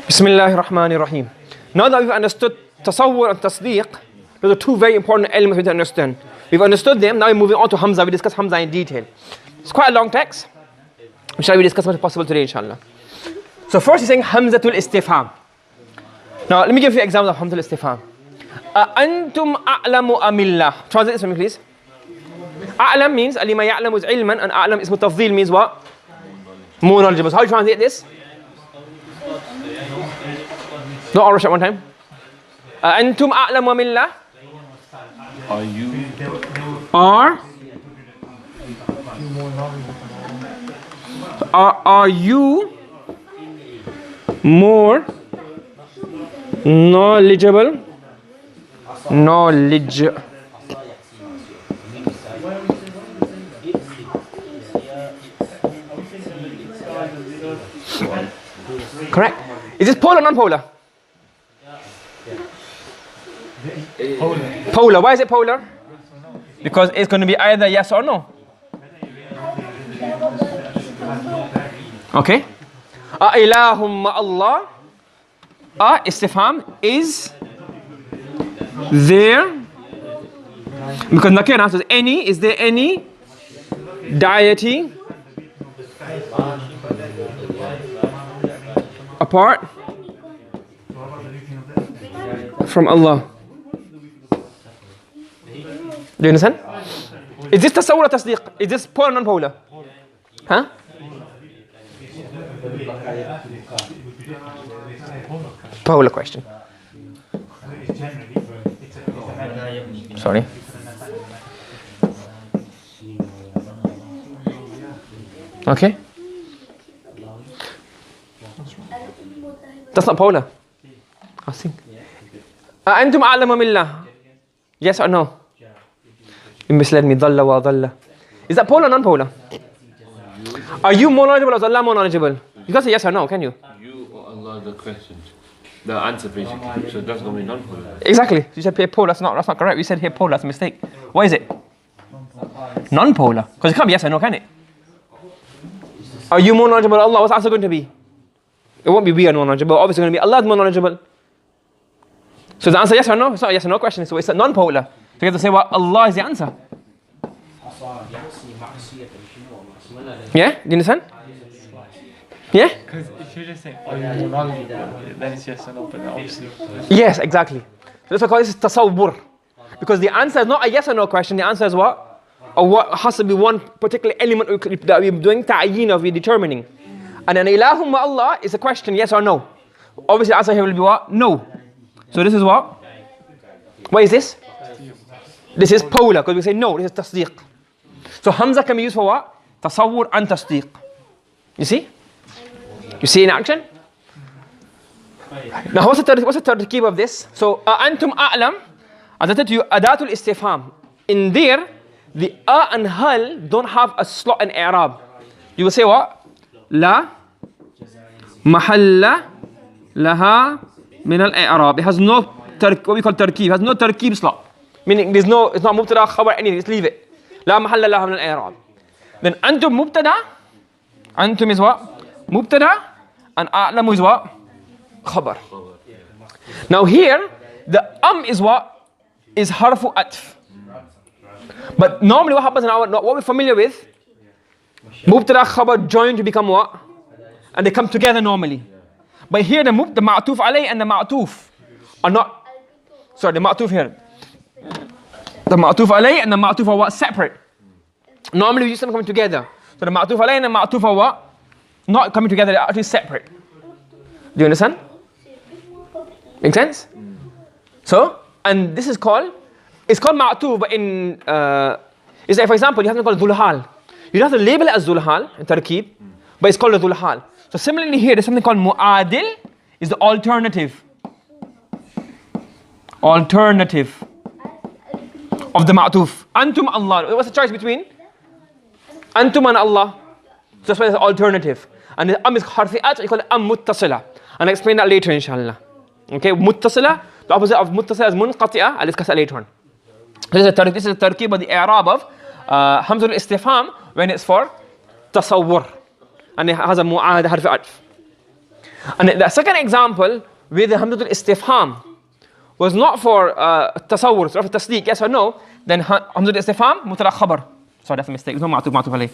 Bismillahir Rahmanir Rahim. Now that we've understood tasawwur and tasdeeq, those are two very important elements we need to understand. We've understood them, now we're moving on to Hamza. We discuss Hamza in detail. It's quite a long text. Shall we discuss as much as possible today, inshallah? So first he's saying Hamzatul Istifham. Now let me give you examples of Hamzatul Istifham. Antum a'lamu amillah. Translate this for me, please. A'lam means alima ya'lamu is ilman, and a'lam ismu tafdhil means what? More knowledgeable. So how do you translate this? No, I'll rush it one time. Antum a'lamu amillah. Are you? Are you more knowledgeable? Knowledge. Correct. Is this polar or non-polar? Polar. Why is it polar? Because it's going to be either yes or no. Okay. Ilahum Allah. Istifham is there. Because nakira says any. Is there any deity apart from Allah? Do you understand? Is this tasawwur or tasdeeq? Is this polar or non-polar? Huh? Polar question. Sorry. Okay. That's not polar. I think. Antum a'lamu millah. Yes or no? You misled me. Dhalla wa dhalla. Is that polar or non-polar? Are you more knowledgeable or is Allah more knowledgeable? You can't say yes or no, can you? You or Allah, the question. The answer basically. So that's going to be non-polar. Exactly. You said here polar. That's not correct. We said here polar. That's a mistake. What is it? Non-polar. Because it can't be yes or no, can it? Are you more knowledgeable than Allah? What's the answer going to be? It won't be we are more knowledgeable. Obviously, it's going to be Allah is more knowledgeable. So the answer yes or no? It's not a yes or no question. So it's a non-polar. So you have to say what Allah is the answer. Yeah? Do you understand? Yeah? Because if you just say, are you more knowledgeable, then it's yes or no, but obviously. Yes, exactly. So that's why I call this tasawwur. Because the answer is not a yes or no question. The answer is what? Or what has to be one particular element that we're doing ta'yiinه of, we're determining. And an ilahum wa Allah is a question, yes or no. Obviously the answer here will be what? No. So this is what? What is this? This is polar, because we say no, this is tasdeeq. So Hamza can be used for what? Tasawwur and tasdeeq. You see? You see in action? Now what's the tarkib of this? So antum a'lam, as I said to you, adatul istifham. In there, the and hal don't have a slot in i'rab. You will say what? La mahalla laha min al-i'rab. It has no what we call tarkib. It has no tarkib slot. Meaning there's no, it's not mubtada, khabar, anything. Just leave it. La mahalla laha min al-i'rab. Then antum mubtada. Antum is what? Mubtada. And a'lamu is what? Khabar. Now here, the is what? Is harfu atf. But normally what happens in our, what we're familiar with, mubtada, khabar join to become what? And they come together normally. But here the ma'tuf alayh and the ma'tuf are not, sorry, the ma'tuf here. The ma'tuf alayh and the ma'tuf are what? Separate. Normally we use them coming together. So the ma'tuf alayh and the ma'tuf are what? Not coming together, they're actually separate. Do you understand? Make sense? So, and this is called, it's called ma'tuf, but in, it's like for example, you have to call it dhul-hal. You don't have to label it as dhul-hal in tarkib, but it's called a dhul-hal. So similarly here, there's something called mu'adil, is the alternative. Alternative of the ma'tuf. Antum Allah. What's the choice between? Antum and Allah. So that's why it's alternative. And the is harfi'at, you call it muttasila. And I'll explain that later inshallah. Okay, muttasila, the opposite of muttasila is munqati'ah. I'll discuss that later on. This is a tarkib of the i'rab of Hamzatul Istifham when it's for tasawwur. And it has a mu'ad harf atf. And the second example where the همزة الاستفهام was not for تصور, for تصديق, yes or no, then همزة الاستفهام مبتدا خبر. Sorry, that's a mistake. There's no معطوف عليه.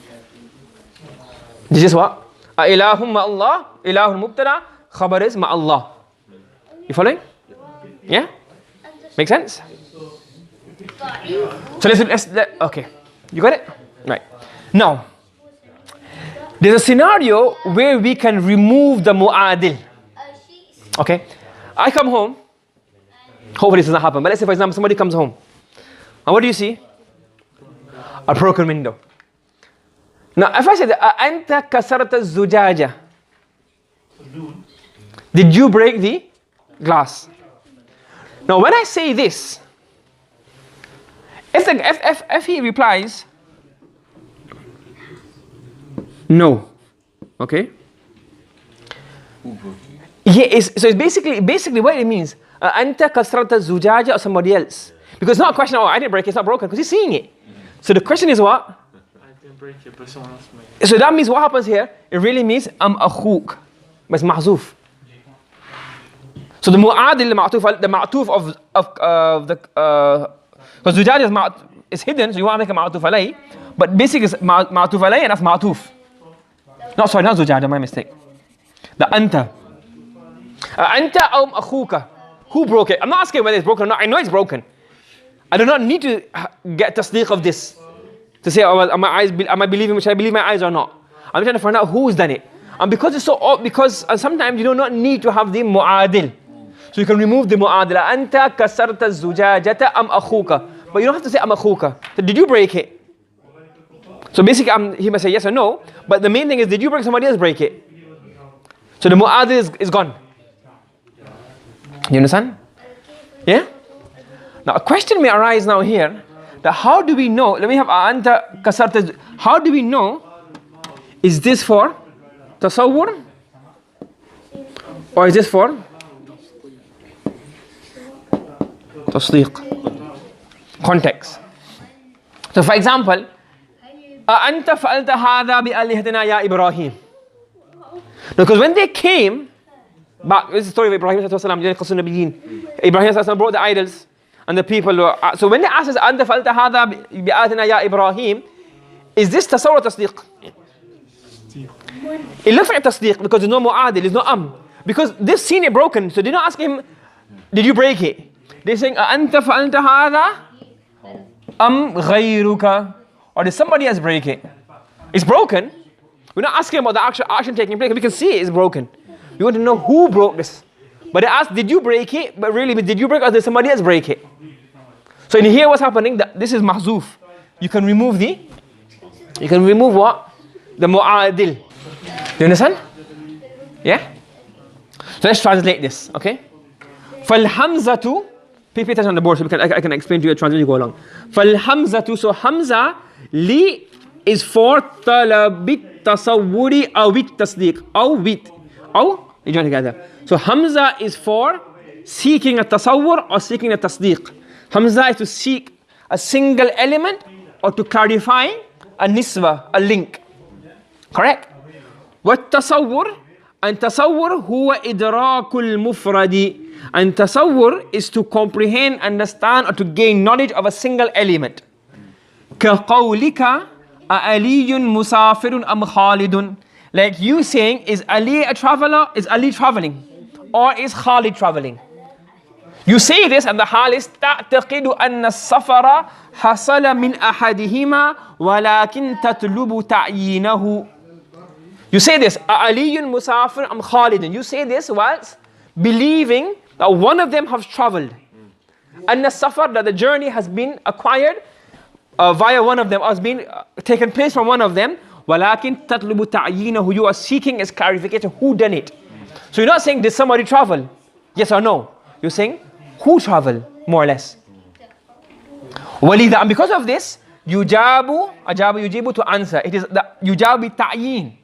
This is what? إله مع الله, إله مبتدا, خبر is مع الله. You following? Yeah? Make sense? So okay. You got it? Right. Now, there's a scenario where we can remove the mu'adil. Okay? I come home. Hopefully this does not happen. But let's say, for example, somebody comes home. And what do you see? A broken window. Now, if I say, أنت كسرت الزجاجة, did you break the glass? Now, when I say this, if he replies, no, okay? Yeah, so it's basically what it means. أنت كسرت الزجاجة or somebody else. Because it's not a question, oh, I didn't break it, it's not broken, because he's seeing it. So the question is what? I didn't break it, but someone else made it. So that means what happens here? It really means أخوك. But it's محذوف. So the mu'adil, the ma'tuf of the because zujaj is hidden, so you want to make a ma'tuf alayh, but basically it's ma'tuf alayh and that's ma'tuf. No, sorry, not zujaj, my mistake. The anta. Anta aw akhuka. Who broke it? I'm not asking whether it's broken or not. I know it's broken. I do not need to get tasdeeq of this to say, oh, well, am I believing? Should I believe my eyes or not? I'm trying to find out who's done it. And because it's so odd, because sometimes you do not need to have the mu'adil. So you can remove the mu'adila. Anta kasarta zujajata am akhuka. But you don't have to say am akhuka. So did you break it? So basically he must say yes or no. But the main thing is, did you break, somebody else break it? So the mu'adil is gone. You understand? Yeah? Now a question may arise now here. That how do we know, let me have anta kasarta, how do we know, is this for tasawwur? Or is this for tasdeeq? Context. So for example, أَأَنْتَ فَعَلْتَ هَذَا بِآلِهَتِنَا يَا إِبْرَاهِيمُ. Because when they came back, this is the story of Ibrahim Ibrahim brought the idols and the people were, so when they asked us أَنْتَ فَعَلْتَ هَذَا بِآلِهَتِنَا يَا إِبْرَاهِيمُ, is this tasawwur or tasdeeq? It looks like tasdeeq because there's no mu'adil, there's no because they've seen it broken, so they don't ask him, did you break it? They're saying, أَأَنْتَ فَعَلْتَ هَذَا أَمْ غَيْرُكَ, or did somebody else break it? It's broken. We're not asking about the actual action taking place. We can see it is broken. We want to know who broke this. But they asked, did you break it? But really, did you break it or did somebody else break it? So in here what's happening, this is mahzuf. You can remove what? The mu'adil. Do you understand? Yeah? So let's translate this, okay? فالهمزة, pay attention on the board so I can explain to you a translation go along. فالهمزة, so hamza li is for طلب التصور أو التصديق أو you join together. So hamza is for seeking a tasawwur or seeking a tasdeeq. Hamza is to seek a single element or to clarify a nisbah, a link. Correct? والتصور, and tasawwur huwa idrakul mufradi. And tasawwur is to comprehend, understand, or to gain knowledge of a single element. كقولك أعلي مسافر أم خالد. Like you saying, is Ali a traveler? Is Ali traveling? Or is Khalid traveling? You say this and the hal is تعتقد أن السفر حصل من أحدهما ولكن تطلب تعيينه. You say this, أعلي مسافر أم خالد. You say this whilst believing that one of them has traveled. أن السفر, that the journey has been acquired via one of them, or has been taken place from one of them. ولكن تطلب تعيينه. You are seeking his clarification, who done it. So you're not saying, did somebody travel? Yes or no. You're saying, who traveled, more or less. ولذا, and because of this, يجاب, أجاب يجيب, to answer. It is the يجاب بالتعيين.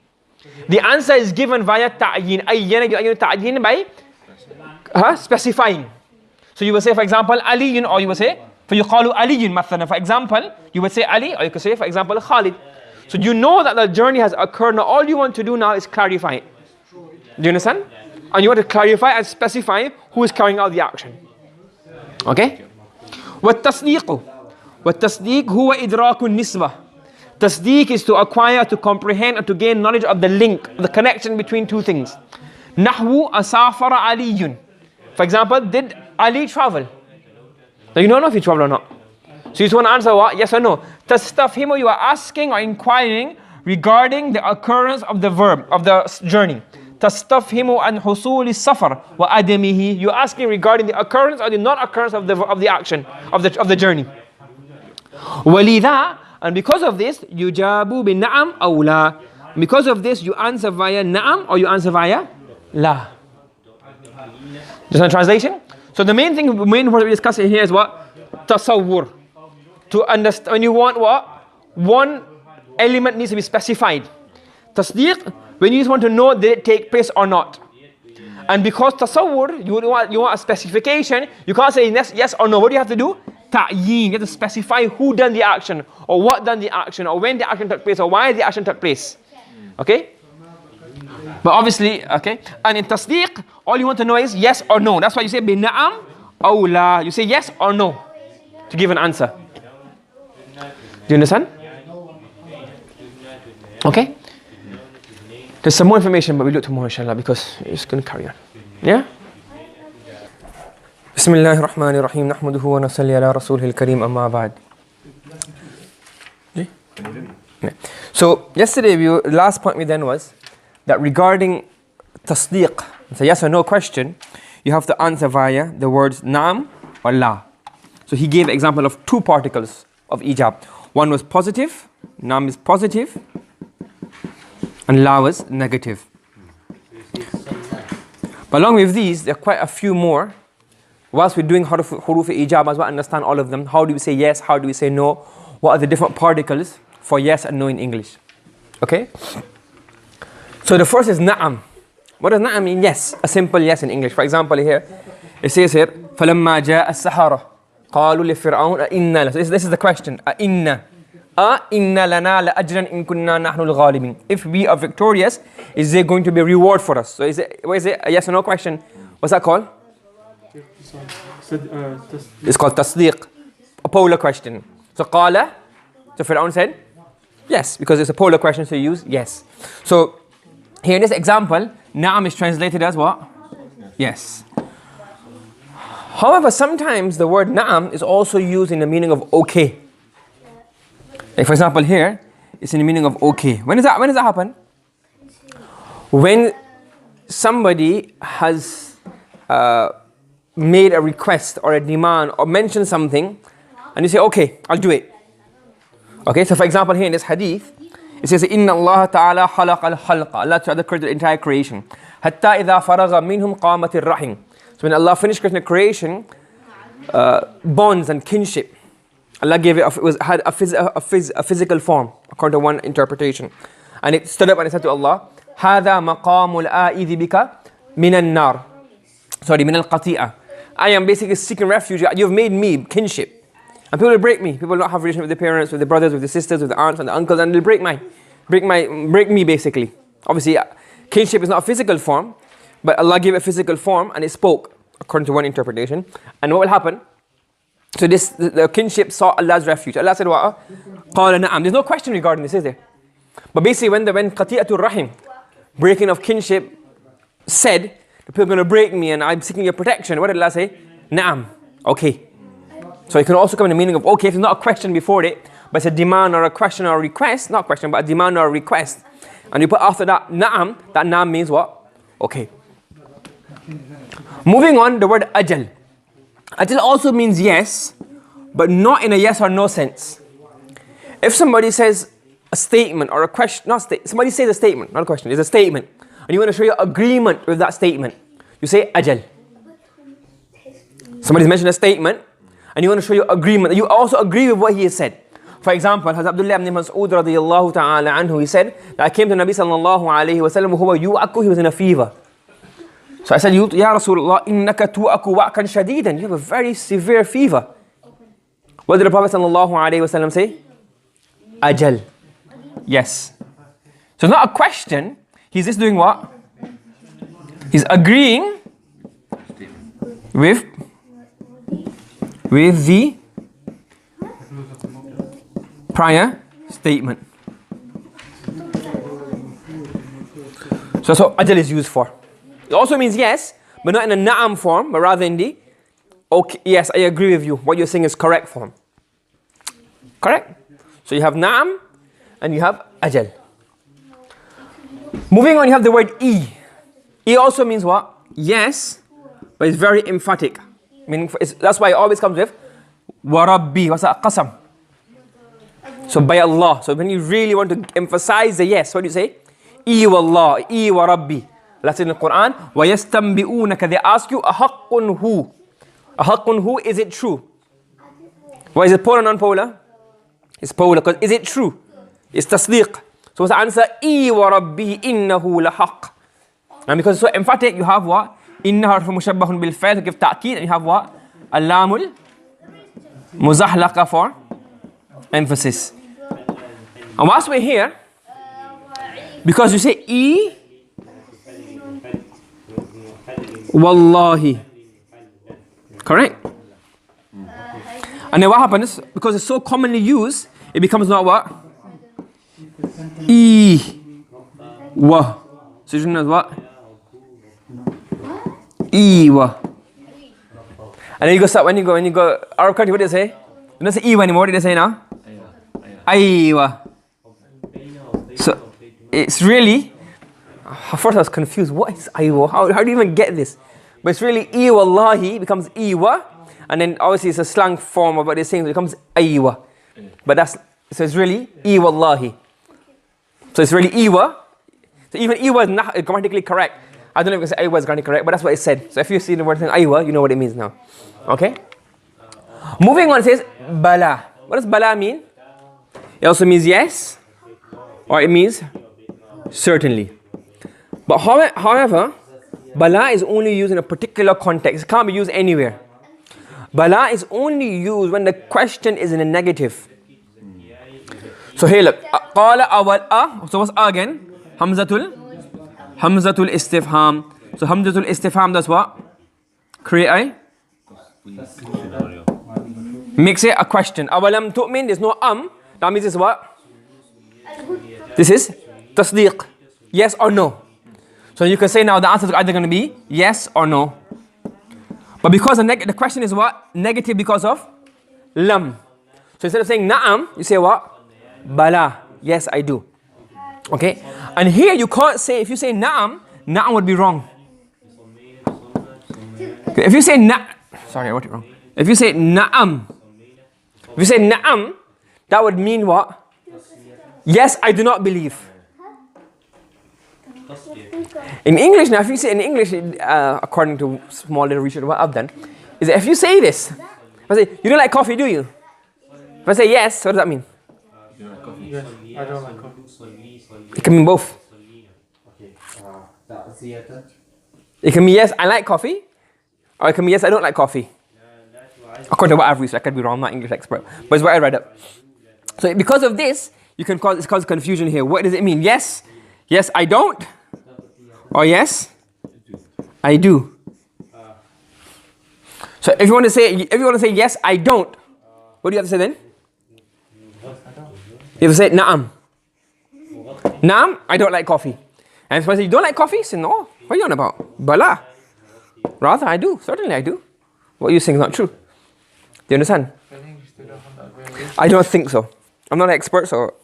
The answer is given via تعيين. أيّن تعيين by specifying. So you will say, for example, علي, or you will say, فيقال علي مثلا. For example, you would say Ali, or you could say, for example, Khalid. So you know that the journey has occurred. Now all you want to do now is clarify it. Do you understand? and you want to clarify and specify who is carrying out the action. Okay? والتصديق هو إدراك النسبة. Tasdeeq is to acquire, to comprehend, and to gain knowledge of the link, the connection between two things. نحو أسافر علي. For example, did Ali travel? Now you don't know if he traveled or not. So you just want to answer what? Yes or no. تستفهم, you are asking or inquiring regarding the occurrence of the verb, of the journey. تستفهم عن حصول السفر وعدمه. You are asking regarding the occurrence or the non-occurrence of the action, of the journey. ولذا, and because of this, يجاب بنعم أو لا. Because of this, you answer via na'am or you answer via la. Just a translation. So the main thing we're discussing here is what? Tasawwur. To understand, when you want what? One element needs to be specified. Tasdeeq, when you just want to know did it take place or not. And because tasawwur, you want a specification, you can't say yes or no. What do you have to do? Ta'yiin. You have to specify who done the action, or what done the action, or when the action took place, or why the action took place. Okay? But obviously, okay? And in tasdeeq, all you want to know is yes or no. That's why you say bina'am aw la. You say yes or no to give an answer. Do you understand? Okay? There's some more information, but we'll do it tomorrow, inshallah, because it's going to carry on. Yeah? بسم الله الرحمن الرحيم نحمده ونصلي على رسوله الكريم أما بعد. So yesterday, the last point we then was that regarding tasdeeq, it's a yes or no question, you have to answer via the words na'am or la. So he gave an example of two particles of ijab. One was positive, na'am is positive, and la was negative. But along with these, there are quite a few more. Whilst we're doing huruf ijab, as well, understand all of them. How do we say yes? How do we say no? What are the different particles for yes and no in English? Okay? So the first is na'am. What does na'am mean? Yes. A simple yes in English. For example, here, it says here, فَلَمَّا جَاءَ السَّحَرَةُ قَالُوا لِفِرْعَوْنَ أَإِنَّا. So this is the question. أَإِنَّا لَنَا لَأَجْرًا إِن كُنَّا نَحْنُ الْغَالِبِينَ. If we are victorious, is there going to be a reward for us? So what is it? A yes or no question. What's that called? It's called tasdeeq, a polar question. So qala, so Fir'aun said yes, because it's a polar question, so you use yes. So here in this example, na'am is translated as what? Yes. However, sometimes the word na'am is also used in the meaning of okay. Like for example here, it's in the meaning of okay. When does that happen? When somebody has made a request or a demand or mentioned something and you say, okay, I'll do it. Okay, so for example here in this hadith, it says, إِنَّ اللَّهَ تَعَالَى خَلَقَ الْخَلْقَ. Allah Ta'ala created the entire creation. حَتَّى إِذَا فَرَغَ مِنْهُمْ قَامَتِ الرَّحِمِ. So when Allah finished creating the creation, bonds and kinship, Allah gave it, had a physical form, according to one interpretation. And it stood up and it said to Allah, هَذَا مَقَامُ الْآئِذِ بِكَ مِنَ النَّارِ. Sorry, مِنَ الْقَطِيئَةِ. I am basically seeking refuge. You've made me kinship. And people will break me. People will not have relation with their parents, with their brothers, with their sisters, with their aunts and the uncles, and they'll break me basically. Obviously, kinship is not a physical form, but Allah gave a physical form and it spoke, according to one interpretation. And what will happen? So the kinship sought Allah's refuge. Allah said, what? قَالَ نَعَمْ. There's no question regarding this, is there? But basically when qati'atul rahim, breaking of kinship, said, the people are going to break me and I'm seeking your protection. What did Allah say? Na'am. Okay. So it can also come in the meaning of okay if it's not a question before it, but it's a demand or a question or a request. Not a question, but a demand or a request. And you put after that na'am, that na'am means what? Okay. Moving on, the word ajal. Ajal also means yes, but not in a yes or no sense. If somebody says a statement or a question, somebody says a statement, not a question, it's a statement. And you want to show your agreement with that statement. You say ajal. Somebody's mentioned a statement and you want to show your agreement. You also agree with what he has said. For example, Hazrat Abdullah ibn Mas'ud radiyallahu ta'ala anhu, he said that I came to Nabi sallallahu alayhi wa sallam, he was in a fever. So I said, Ya Rasulullah, innaka tu'aku wa'kan shadidan. You have a very severe fever. What did the Prophet sallallahu alayhi wa sallam say? Ajal. Yes. So it's not a question. He's just doing what? is agreeing with the prior statement. So that's what ajal is used for. It also means yes, but not in a na'am form, but rather in the okay, yes, I agree with you. What you're saying is correct form. Correct? So you have na'am and you have ajal. Moving on, you have the word e. E also means what? Yes, but it's very emphatic. Meaning that's why it always comes with wa rabbi. What's that? Qasam. So by Allah. So when you really want to emphasize the yes, what do you say? E wallah, e wa rabbi. That's in the Quran. Wa yastanbi'unaka. They ask you, ahaqqun hu. Ahaqqun hu, is it true? Why is it polar or non-polar? It's polar because is it true? It's tasdiq. So what's the answer? E wa rabbi innahu lahaq. And because it's so emphatic, you have what? Inna harfu mushabbahun bil fa'il to give ta'kid, and you have what? Alamul muzahlaqa for emphasis. And whilst we're here, because you say E wallahi, correct? And then what happens? Because it's so commonly used, it becomes not what? E wa. So you know what? E wa. And then you go start when you go our country, what did they say? You don't say E anymore, what did they say now? Aywa. So it's really, at first I was confused, what is aywa? How do you even get this? But it's really E wallahi becomes Iwa, and then obviously it's a slang form of what they're saying, so it becomes aywa. But so it's really E wallahi. So it's really Iwa. So even Iwa is not grammatically correct. I don't know if you can say Iwa is grammatically correct, but that's what it said. So if you see the word Iwa, you know what it means now. Okay? Moving on, it says bala. What does bala mean? It also means yes, or it means certainly. But however, bala is only used in a particular context. It can't be used anywhere. Bala is only used when the question is in a negative. So here look, qala awal so what's again? Hamzatul istifham. So hamzatul istifham does what? Create makes it a question. Awalam tu'min, there's no that means it's what? This is tasdiq. Yes or no. So you can say now the answer is either going to be yes or no. But because the question is what? Negative because of lam. So instead of saying na'am, you say what? Bala. Yes, I do. Okay? And here you can't say, if you say na'am, na'am would be wrong. Okay, if you say sorry, I wrote it wrong. If you say na'am, that would mean what? Yes, I do not believe. In English now, if you say in English, according to small little research what I've done, is that if you say this, if I say, you don't like coffee, do you? If I say yes, what does that mean? Yes, I don't like coffee. It can mean both. It can mean yes, I like coffee, or it can mean yes, I don't like coffee. According to what I've researched, I could be wrong, I'm not an English expert, but it's what I read up. So because of this, it's cause confusion here. What does it mean? Yes, I don't, or yes, I do. So if you want to say yes, I don't, what do you have to say then? You have to say na'am. Na'am, I don't like coffee. And if I say you don't like coffee, say no. What are you on about? Bala. Rather, I do. Certainly, I do. What you're saying is not true. Do you understand? I don't think so. I'm not an expert, so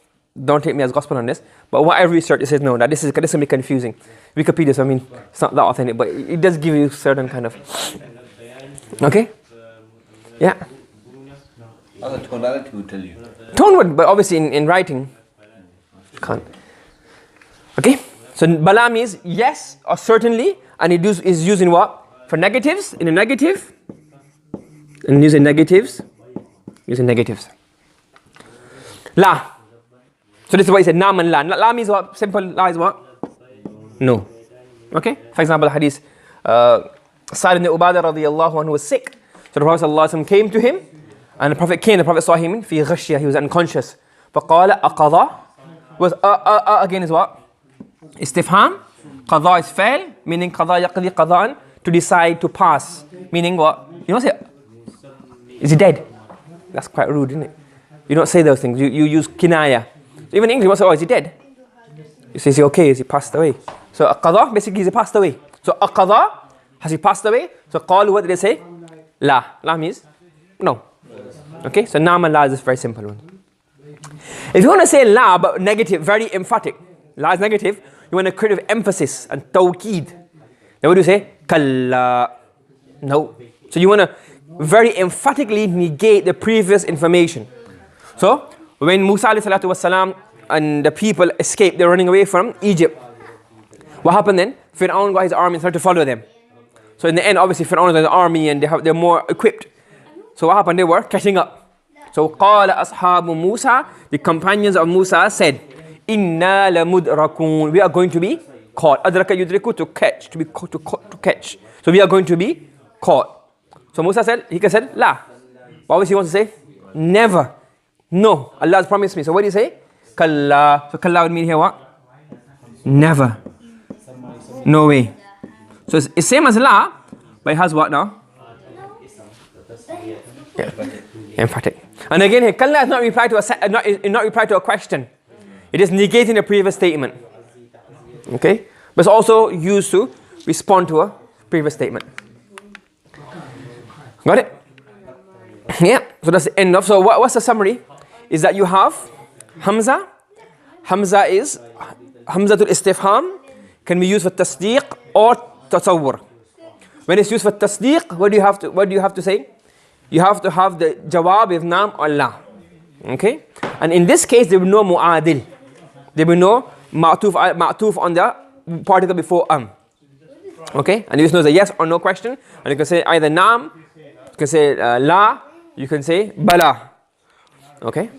don't take me as gospel on this. But what I researched, it says no, that this is going to be confusing. Wikipedia, so I mean, it's not that authentic, but it does give you certain kind of. Okay? Yeah. Other tonality will tell you. Tone would, but obviously in writing, can't. Okay? So bala means yes or certainly, and it is used in what? For negatives, in a negative, and using negatives. La. So this is what he said, nam and la. La means what? Simple. La is what? No. Okay? For example, hadith, Sa'id ibn Ubadah radiyallahu anhu was sick. So the Prophet sallallahu alaihi wasallam came to him, and the Prophet saw him, fi ghashya, he was unconscious. فَقَالَ أَقَضَى was again is what? Istifham. Qada is fail, meaning qada yaqdi qada'an, to decide to pass. Meaning what? You don't say, is he dead? That's quite rude, isn't it? You don't say those things. You use kinaya. Even in English, you say, oh, is he dead? You say, is he okay? Is he passed away? So a qada, basically, is he passed away? So a qada, has he passed away? So qalu, what did they say? La. La means no. Okay, so naam and la is a very simple one. If you want to say la, but negative, very emphatic, la is negative, you want to create emphasis and tawqeed. Then what do you say? Kalla. No. So you want to very emphatically negate the previous information. So when Musa alayhi salatu wasalam and the people escaped, they're running away from Egypt. What happened then? Fir'aun got his army and started to follow them. So in the end, obviously Fir'aun has an army and they're more equipped. So what happened? They were catching up. So قال أصحاب موسى, the companions of Musa said, إِنَّا لَمُدْرَكُونَ, we are going to be caught. أَدْرَكَ يُدْرِكُ, to catch, to catch. So we are going to be caught. So Musa said, he said, La. But obviously he wants to say, never. No, Allah has promised me. So what do you say? Kalla. So kalla would mean here what? Never. No way. So it's same as la, but it has what now? Yeah. Emphatic. And again here, kalla is not reply to not reply to a question. It is negating the previous statement. Okay? But it's also used to respond to a previous statement. Got it? Yeah. So that's the end of. So what's the summary? Is that you have hamza. Hamza is hamzatul istifham, can be used for tasdiq or tasawwur. When it's used for tasdiq, what do you have to say? You have to have the jawab with naam or la. Okay? And in this case, there will be no mu'adil. There will be no ma'tuf on the particle before Okay? And you just know the yes or no question. And you can say either naam, you can say la, you can say bala. Okay?